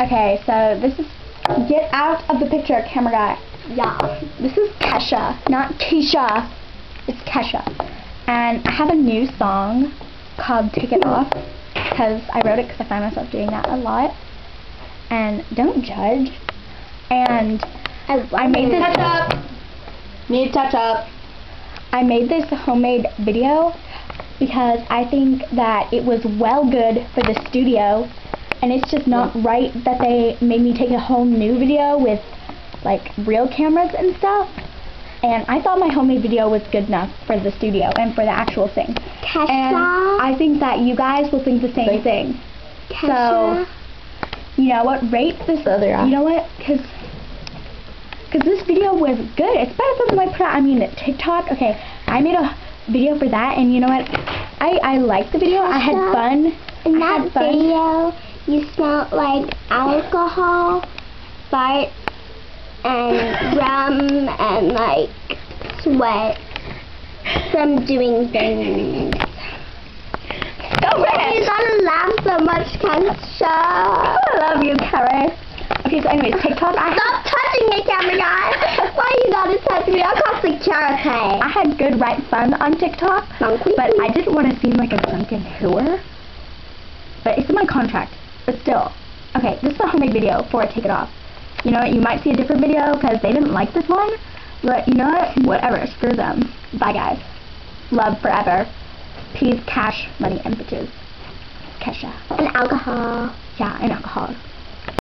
Okay, so this is, get out of the picture, camera guy. Yeah. This is Kesha, not Keisha. It's Kesha. And I have a new song called Take It Off, because I wrote it because I find myself doing that a lot. And don't judge. And I made this. Touch up. Need touch up. I made this homemade video because I think that it was well good for the studio, and it's just not right that they made me take a whole new video with like real cameras and stuff. And I thought my homemade video was good enough for the studio and for the actual thing. Kesha. And I think that you guys will think the same thing. Kesha. So, you know what? Rate this. You know what? Because this video was good. It's better than what I put out. I mean, TikTok. Okay, I made a video for that, and you know what? I liked the video. I had fun. In that video, you smelled like alcohol, fart, and rum, and like sweat from doing things. Stop it! You gotta laugh so much, Kesha. I love you, Karen. Okay, so anyways, TikTok. Stop touching me, camera guy. Why you gotta touch me? I'll call security. I had good, right fun on TikTok, but I didn't want to seem like a drunken whore. But it's in my contract. But still, okay, this is a homemade video for Take It Off. You know what? You might see a different video because they didn't like this one. But you know what? Whatever. Screw them. Bye, guys. Love forever. Peace, cash, money, and bitches. Kesha. And alcohol. Yeah, and alcohol.